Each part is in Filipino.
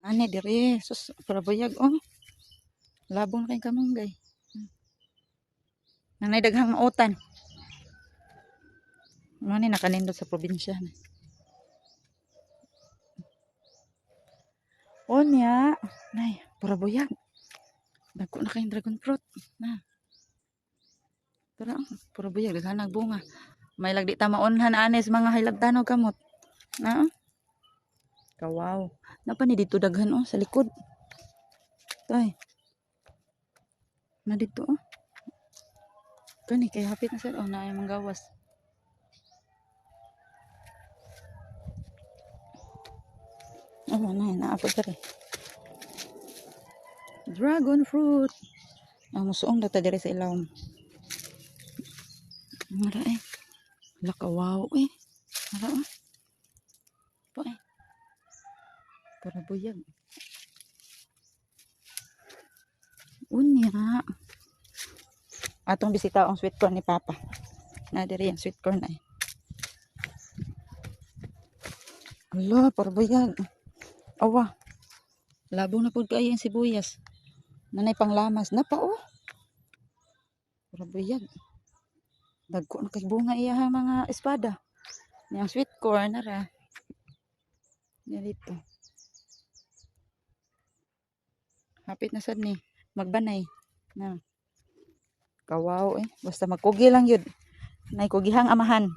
Ani dire, sus para buyag oh. Labong na kay kamunggay. Nanay daghang mautan. Ano ni nakanindot sa probinsya. Onya, nay, para buyag. Dagko na kayong dragon fruit. Na. Tara, para buyag daghan nagbunga. May lagdi ta maunhan anes mga hilabtanog kamot. Na. Kawaw. Napa ni dito daghan oh sa likod. Tay. Na dito oh. Kani kay hapit na sir oh na ay manggawas. Oh, na apa sir. Dragon fruit. Musuong data dire sa ilawom. Mara eh. Lakawaw eh. Mara oh. Pa eh. Para buyag. Unya. Atong bisita ang sweet corn ni Papa. Na diri ang sweet corn ay. Ala, para buyag. Awa. Labong na pud kaayo ang sibuyas. Nanay panglamas na pa oh. Para buyag. Dagko na kay bunga iya mga espada. Yang sweet corn na ra. Dito. Hapit na sad ni magbanay. Na. Kawaw eh. Basta magkugi lang yun. Nay kugihang amahan.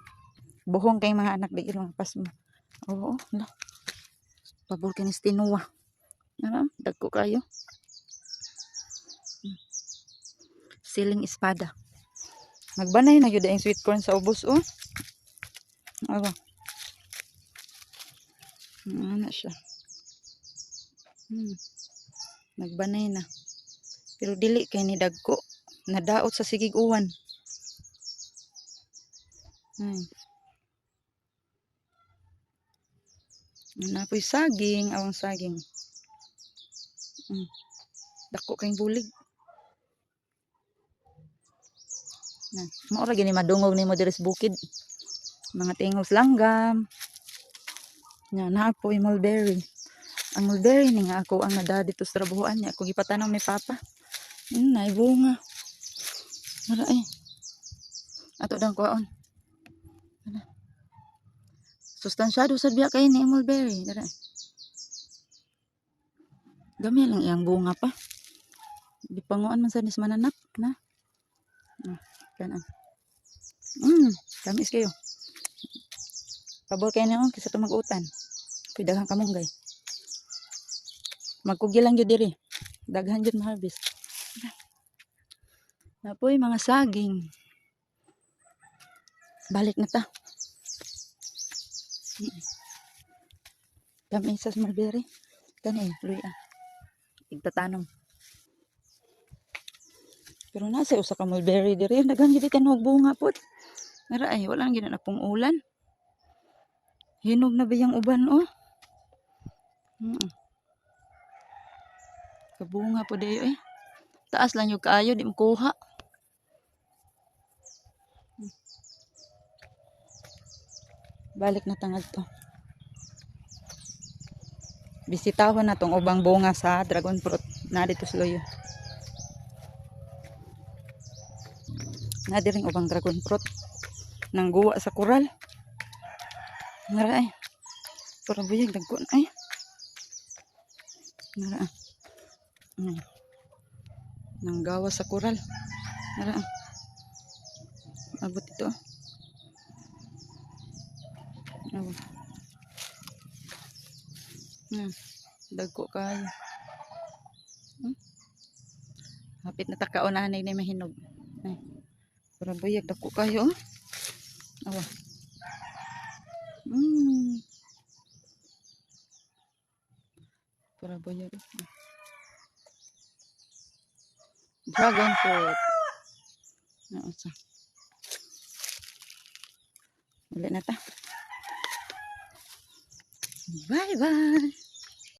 Buhong kay mga anak di ilang pas mo. Oo. La. Pabor kinis tinuwa. Ano? Dagko kayo. Siling espada. Magbanay na yun ang sweet corn sa ubos oh. Awa. Ano siya. Nagbanay na. Pero dili kay ni dagko. Nadaot sa sigig uwan. Napoy saging, awang saging. Dako kayong bulig. Na, maura gini madungog ni mo diri sa bukid. Mga tingos langgam. Nya napoy mulberry. Ang mulberry ni nga ako ang nada dito sa trabahoan niya. Ako gipatanaw ni Papa. Nay bunga. Mara eh. Ato dang kuhaon. Sustansyado sa biya kay ni mulberry. Dara. Gami lang iyang bunga pa. Di panguan man sa nis mananap na. Kanan. Tamis kayo. Pabor kayo na kisa tumag-utan. Pidaghang kamunggay. Magkugi lang yun diri. Daghan yun ma-harvest. Napoy mga saging. Balik na ta. Kami sa mulberry. Kani, luya. Igtatanong. Pero nasa usa ka mulberry diri. Daghan yun tanog bunga po. Nara ay, walang gina na pong ulan. Hinog na ba yung uban oh? Kabunga po dayo eh. Taas lang yung kaayo, di mo kuha. Balik na tangad to. Bisitahon na tong ubang bunga sa dragon fruit. Na dito sa loyo. Na diring ubang dragon fruit. Nang guwa sa kural. Ngara ay. Para buyag dagko ay. Ngara. Nang gawa sa kural. Ngara. Abot ito. Dagko kayo. Hapit na takaunahan na mahinog. Ay. Para buyag dagko kayo. Awa. Para buyag. Dragon fruit. Nausa. Ulit na ta. Bye bye.